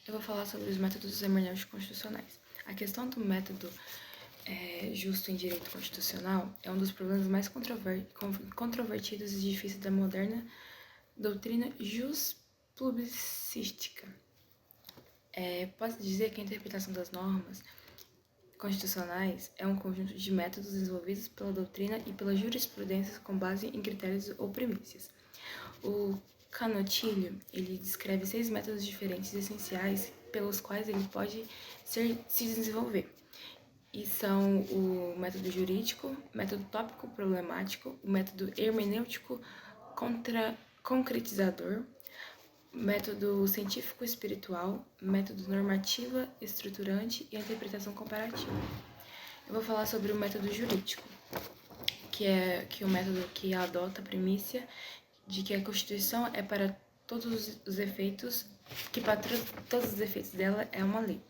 Eu vou falar sobre os métodos hermenêuticos constitucionais. A questão do método justo em direito constitucional é um dos problemas mais controvertidos e difíceis da moderna doutrina juspublicística. Pode dizer que a interpretação das normas constitucionais é um conjunto de métodos desenvolvidos pela doutrina e pela jurisprudência com base em critérios ou premissas. O Canotilho, ele descreve 6 métodos diferentes e essenciais pelos quais ele pode se desenvolver. E são o método jurídico, método tópico problemático, o método hermenêutico concretizador, método científico espiritual, método normativa estruturante e a interpretação comparativa. Eu vou falar sobre o método jurídico, que é o método que adota a premissa de que a Constituição é para todos os efeitos, que para todos os efeitos dela é uma lei.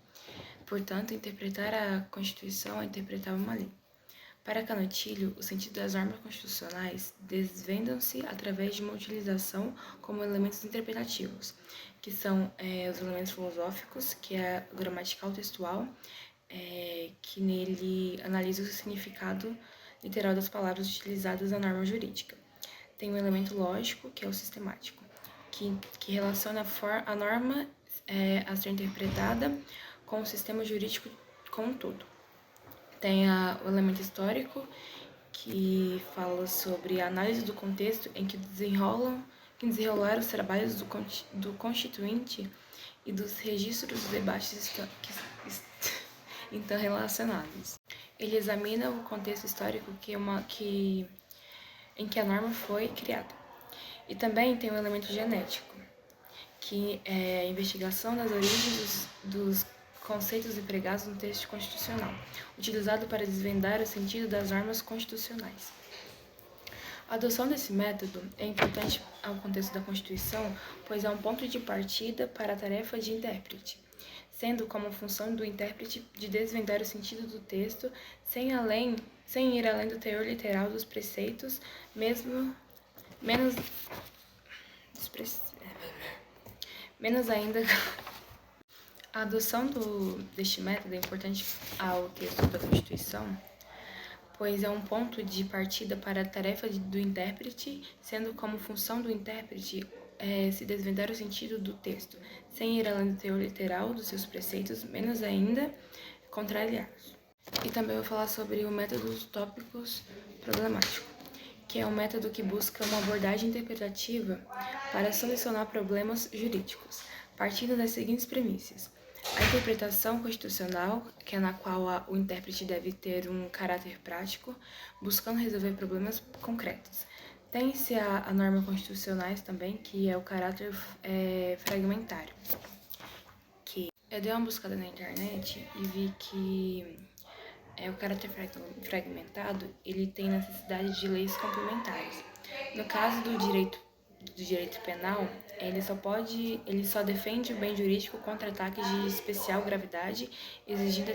Portanto, interpretar a Constituição é interpretar uma lei. Para Canotilho, o sentido das normas constitucionais desvendam-se através de uma utilização como elementos interpretativos, que são os elementos filosóficos, que é o gramatical textual, que nele analisa o significado literal das palavras utilizadas na norma jurídica. Tem o elemento lógico, que é o sistemático, que relaciona a norma a ser interpretada com o sistema jurídico como um todo. Tem o elemento histórico, que fala sobre a análise do contexto em que desenrolaram os trabalhos do Constituinte e dos registros dos debates então relacionados. Ele examina o contexto histórico em que a norma foi criada. E também tem o elemento genético, que é a investigação das origens dos conceitos empregados no texto constitucional, utilizado para desvendar o sentido das normas constitucionais. A adoção desse método é importante ao contexto da Constituição, pois é um ponto de partida para a tarefa de intérprete, sendo como função do intérprete de desvendar o sentido do texto sem ir além do teor literal dos preceitos, menos ainda. A adoção deste método é importante ao texto da Constituição, pois é um ponto de partida para a tarefa do intérprete, sendo como função do intérprete se desvendar o sentido do texto, sem ir além do teor literal dos seus preceitos, menos ainda contrariá-los. E também vou falar sobre o método dos tópicos problemático, que é um método que busca uma abordagem interpretativa para solucionar problemas jurídicos, partindo das seguintes premissas. A interpretação constitucional, que é na qual o intérprete deve ter um caráter prático, buscando resolver problemas concretos. Tem-se a norma constitucionais também, que é o caráter fragmentário. Eu dei uma buscada na internet e vi que o caráter fragmentado, ele tem necessidade de leis complementares. No caso do direito penal, ele só defende o bem jurídico contra ataques de especial gravidade, exigindo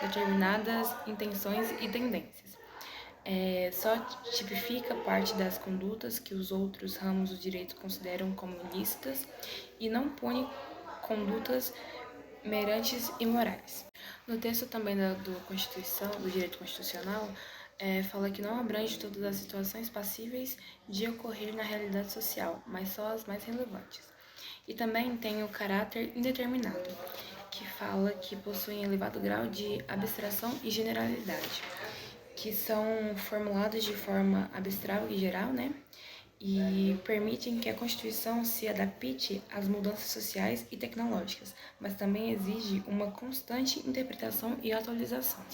determinadas intenções e tendências. Só tipifica parte das condutas que os outros ramos do direito consideram como ilícitas e não pune condutas merantes e morais. No texto também do direito constitucional, fala que não abrange todas as situações passíveis de ocorrer na realidade social, mas só as mais relevantes. E também tem o caráter indeterminado, que fala que possuem elevado grau de abstração e generalidade, que são formulados de forma abstral e geral, e permitem que a Constituição se adapte às mudanças sociais e tecnológicas, mas também exige uma constante interpretação e atualização.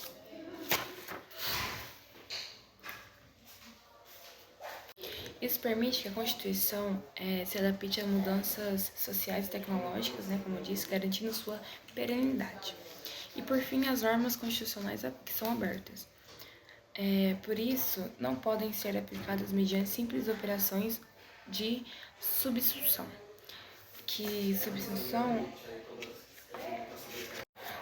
Isso permite que a Constituição se adapte a mudanças sociais e tecnológicas, como eu disse, garantindo sua perenidade. E, por fim, as normas constitucionais que são abertas. Por isso, não podem ser aplicadas mediante simples operações de substituição.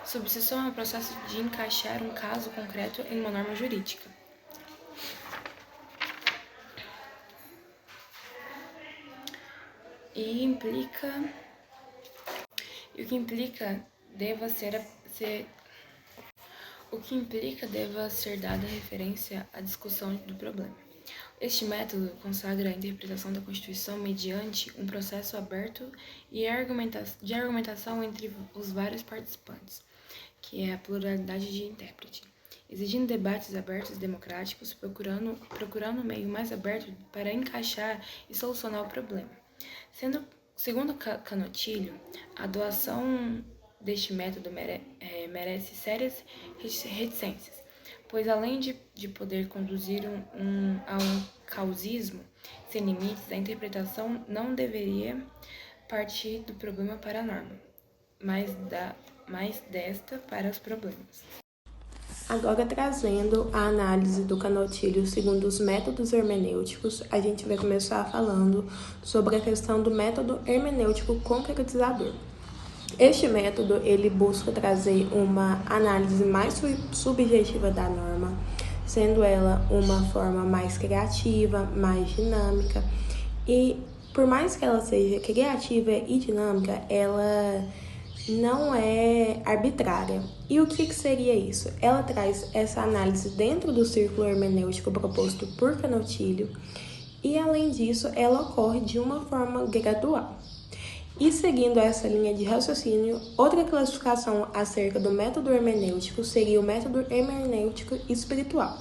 Substituição é o processo de encaixar um caso concreto em uma norma jurídica. E e o que implica deva ser dada referência à discussão do problema. Este método consagra a interpretação da Constituição mediante um processo aberto e de argumentação entre os vários participantes, que é a pluralidade de intérprete, exigindo debates abertos e democráticos, procurando um meio mais aberto para encaixar e solucionar o problema. Segundo Canotilho, a adoção deste método merece sérias reticências, pois além de poder conduzir a um causismo sem limites, a interpretação não deveria partir do problema para a norma, mas desta para os problemas. Agora, trazendo a análise do Canotilho segundo os métodos hermenêuticos, a gente vai começar falando sobre a questão do método hermenêutico concretizador. Este método, ele busca trazer uma análise mais subjetiva da norma, sendo ela uma forma mais criativa, mais dinâmica, e por mais que ela seja criativa e dinâmica, ela não é arbitrária. E o que seria isso? Ela traz essa análise dentro do círculo hermenêutico proposto por Canotilho e, além disso, ela ocorre de uma forma gradual. E seguindo essa linha de raciocínio, outra classificação acerca do método hermenêutico seria o método hermenêutico espiritual.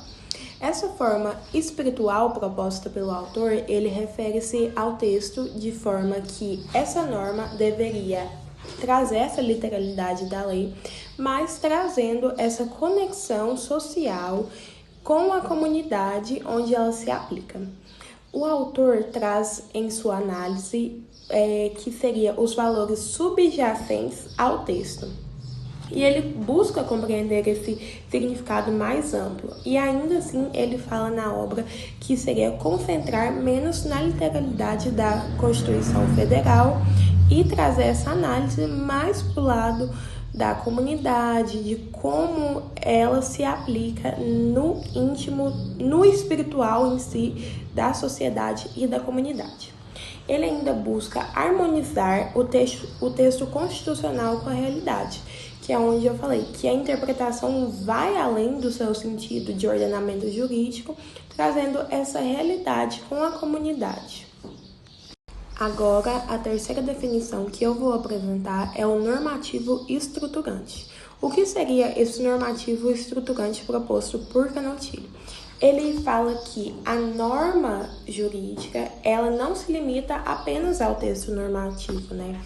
Essa forma espiritual proposta pelo autor, ele refere-se ao texto de forma que essa norma deveria trazer essa literalidade da lei, mas trazendo essa conexão social com a comunidade onde ela se aplica. O autor traz em sua análise que seria os valores subjacentes ao texto. E ele busca compreender esse significado mais amplo. E ainda assim ele fala na obra que seria concentrar menos na literalidade da Constituição Federal e trazer essa análise mais para o lado da comunidade, de como ela se aplica no íntimo, no espiritual em si, da sociedade e da comunidade. Ele ainda busca harmonizar o texto constitucional com a realidade, que é onde eu falei que a interpretação vai além do seu sentido de ordenamento jurídico, trazendo essa realidade com a comunidade. Agora, a terceira definição que eu vou apresentar é o normativo estruturante. O que seria esse normativo estruturante proposto por Canotilho? Ele fala que a norma jurídica, ela não se limita apenas ao texto normativo, né?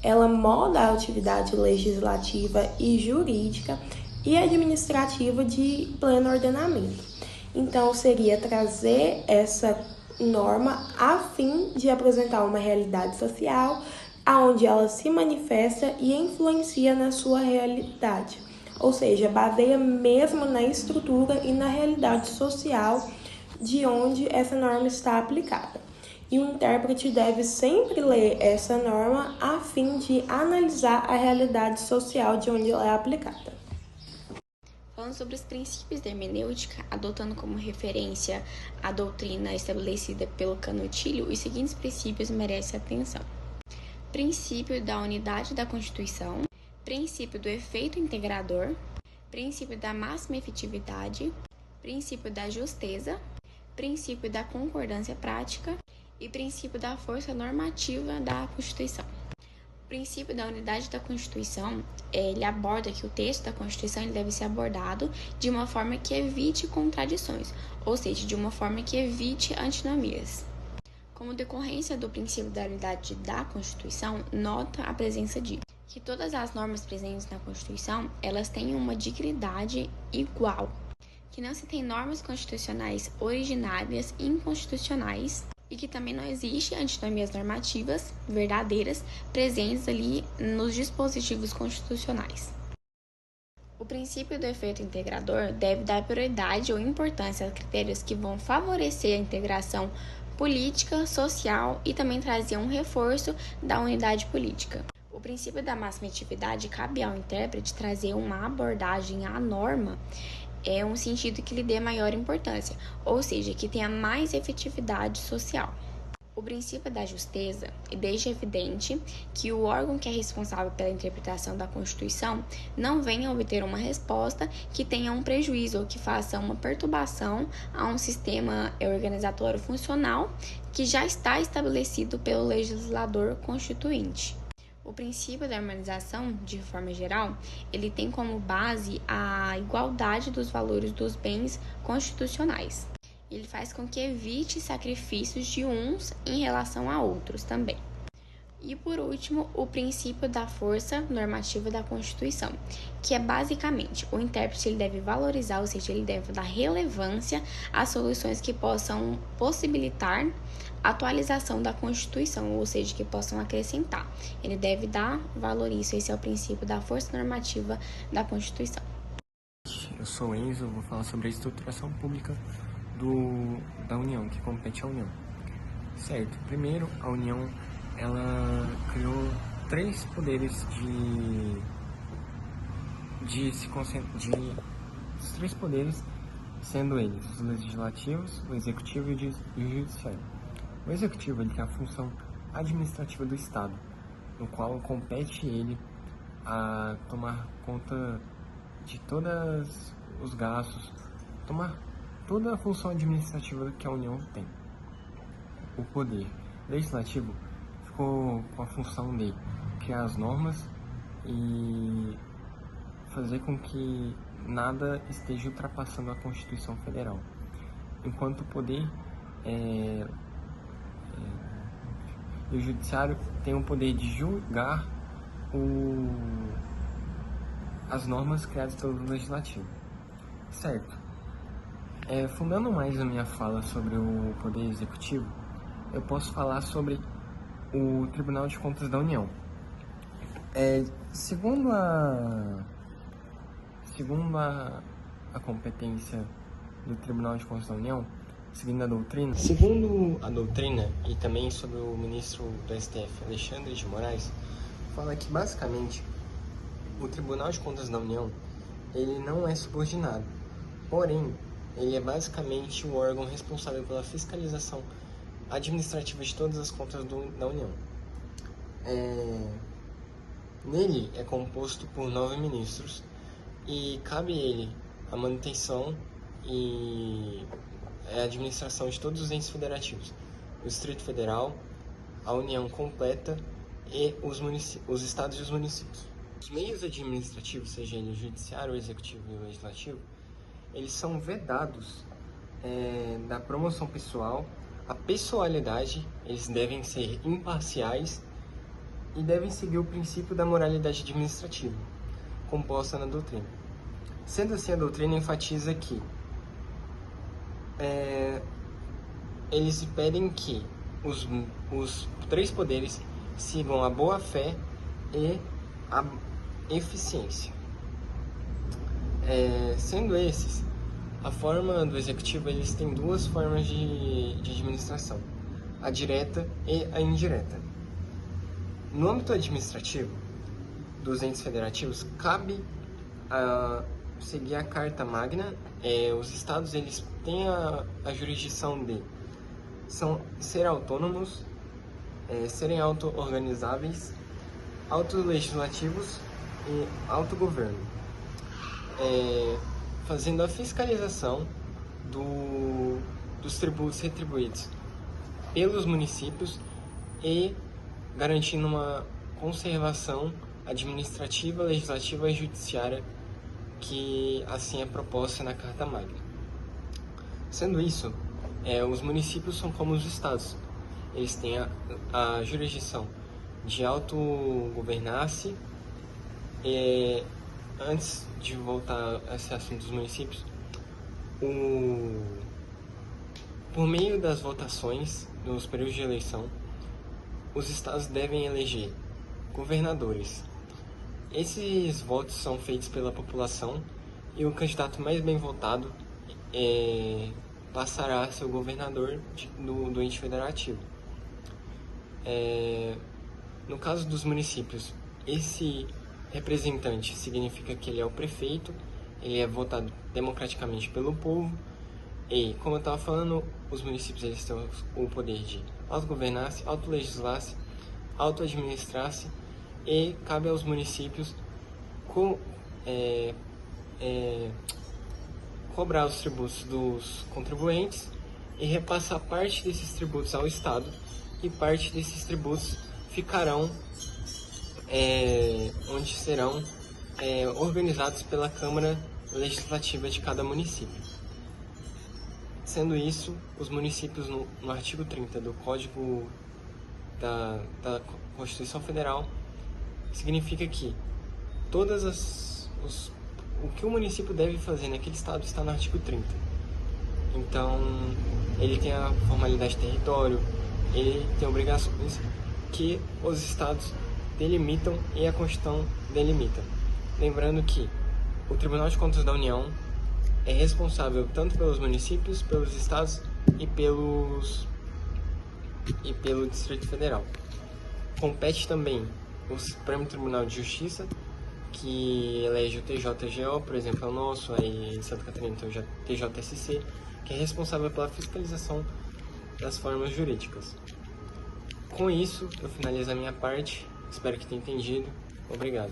Ela molda a atividade legislativa e jurídica e administrativa de pleno ordenamento. Então, seria trazer essa norma a fim de apresentar uma realidade social onde ela se manifesta e influencia na sua realidade. Ou seja, baseia mesmo na estrutura e na realidade social de onde essa norma está aplicada. E o intérprete deve sempre ler essa norma a fim de analisar a realidade social de onde ela é aplicada. Falando sobre os princípios da hermenêutica, adotando como referência a doutrina estabelecida pelo Canotilho, os seguintes princípios merecem atenção. Princípio da unidade da Constituição, princípio do efeito integrador, princípio da máxima efetividade, princípio da justeza, princípio da concordância prática e princípio da força normativa da Constituição. O princípio da unidade da Constituição, ele aborda que o texto da Constituição ele deve ser abordado de uma forma que evite contradições, ou seja, de uma forma que evite antinomias. Como decorrência do princípio da unidade da Constituição, nota a presença de que todas as normas presentes na Constituição, elas têm uma dignidade igual, que não se tem normas constitucionais originárias e inconstitucionais, e que também não existe antinomias normativas verdadeiras presentes ali nos dispositivos constitucionais. O princípio do efeito integrador deve dar prioridade ou importância a critérios que vão favorecer a integração política, social e também trazer um reforço da unidade política. O princípio da máxima efetividade cabe ao intérprete trazer uma abordagem à norma um sentido que lhe dê maior importância, ou seja, que tenha mais efetividade social. O princípio da justeza deixa evidente que o órgão que é responsável pela interpretação da Constituição não venha obter uma resposta que tenha um prejuízo ou que faça uma perturbação a um sistema organizatório funcional que já está estabelecido pelo legislador constituinte. O princípio da harmonização, de forma geral, ele tem como base a igualdade dos valores dos bens constitucionais. Ele faz com que evite sacrifícios de uns em relação a outros também. E por último, o princípio da força normativa da Constituição, que é basicamente o intérprete ele deve valorizar, ou seja, ele deve dar relevância às soluções que possam possibilitar a atualização da Constituição, ou seja, que possam acrescentar. Ele deve dar valor a isso, esse é o princípio da força normativa da Constituição. Eu sou o Enzo, vou falar sobre a estruturação pública da União, que compete à União. Certo, primeiro, a União, ela criou 3 poderes os 3 poderes, sendo eles os legislativos, o executivo e o judiciário. O executivo, ele tem a função administrativa do Estado, no qual compete ele a tomar conta de todos os gastos, tomar toda a função administrativa que a União tem. O poder legislativo ficou com a função de criar as normas e fazer com que nada esteja ultrapassando a Constituição Federal. Enquanto o poder o judiciário tem o poder de julgar as normas criadas pelo legislativo. Certo. Fundando mais a minha fala sobre o Poder Executivo, eu posso falar sobre o Tribunal de Contas da União. Segundo a competência do Tribunal de Contas da União, segundo a doutrina e também sobre o ministro do STF, Alexandre de Moraes, fala que basicamente o Tribunal de Contas da União ele não é subordinado, porém ele é basicamente o órgão responsável pela fiscalização administrativa de todas as contas da União. Nele é composto por 9 ministros e cabe a ele a manutenção e a administração de todos os entes federativos, o Distrito Federal, a União completa e os estados e os municípios. Os meios administrativos, seja ele o judiciário, o executivo e o legislativo, eles são vedados da promoção pessoal, a pessoalidade, eles devem ser imparciais e devem seguir o princípio da moralidade administrativa, composta na doutrina. Sendo assim, a doutrina enfatiza que eles pedem que os 3 poderes sigam a boa-fé e a eficiência. Sendo esses, a forma do executivo, eles têm 2 formas de administração, a direta e a indireta. No âmbito administrativo dos entes federativos, cabe seguir a Carta Magna. Os estados eles têm a jurisdição de ser autônomos, serem auto-organizáveis, autolegislativos e autogoverno, fazendo a fiscalização dos tributos retribuídos pelos municípios e garantindo uma conservação administrativa, legislativa e judiciária que assim é proposta na Carta Magna. Sendo isso, os municípios são como os estados. Eles têm a jurisdição de autogovernar-se. Antes de voltar a esse assunto dos municípios, por meio das votações nos períodos de eleição, os estados devem eleger governadores. Esses votos são feitos pela população e o candidato mais bem votado passará a ser o governador do ente federativo. No caso dos municípios, esse representante significa que ele é o prefeito, ele é votado democraticamente pelo povo e, como eu estava falando, os municípios eles têm o poder de autogovernar-se, autolegislar-se, autoadministrar-se, e cabe aos municípios cobrar os tributos dos contribuintes e repassar parte desses tributos ao Estado, e parte desses tributos ficarão onde serão organizados pela Câmara Legislativa de cada município. Sendo isso, os municípios, no artigo 30 do Código da Constituição Federal, significa que o que o município deve fazer naquele estado está no artigo 30. Então, ele tem a formalidade de território, ele tem obrigações que os estados delimitam e a Constituição delimita. Lembrando que o Tribunal de Contas da União é responsável tanto pelos municípios, pelos estados e pelo Distrito Federal. Compete também o Supremo Tribunal de Justiça, que elege o TJGO, por exemplo, é o nosso, aí em Santa Catarina tem o TJSC, que é responsável pela fiscalização das formas jurídicas. Com isso, eu finalizo a minha parte, espero que tenha entendido. Obrigado.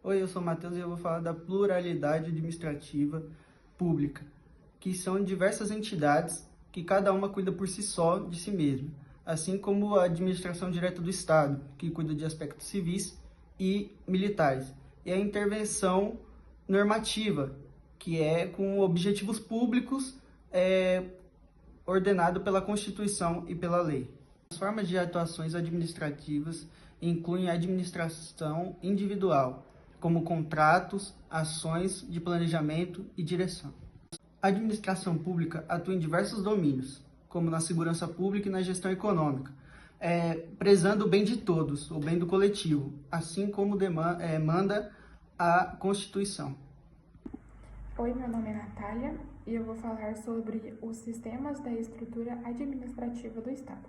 Oi, eu sou o Matheus e eu vou falar da pluralidade administrativa pública, que são diversas entidades que cada uma cuida por si só de si mesma, assim como a administração direta do Estado, que cuida de aspectos civis e militares, e a intervenção normativa, que é com objetivos públicos ordenado pela Constituição e pela lei. As formas de atuações administrativas incluem a administração individual, como contratos, ações de planejamento e direção. A administração pública atua em diversos domínios, como na segurança pública e na gestão econômica, prezando o bem de todos, o bem do coletivo, assim como manda a Constituição. Oi, meu nome é Natália e eu vou falar sobre os sistemas da estrutura administrativa do Estado.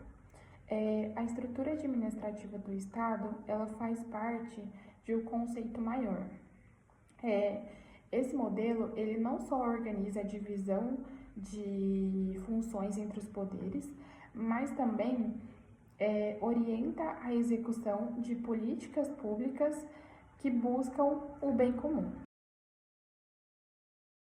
A estrutura administrativa do Estado, ela faz parte de um conceito maior. Esse modelo, ele não só organiza a divisão de funções entre os poderes, mas também orienta a execução de políticas públicas que buscam o bem comum.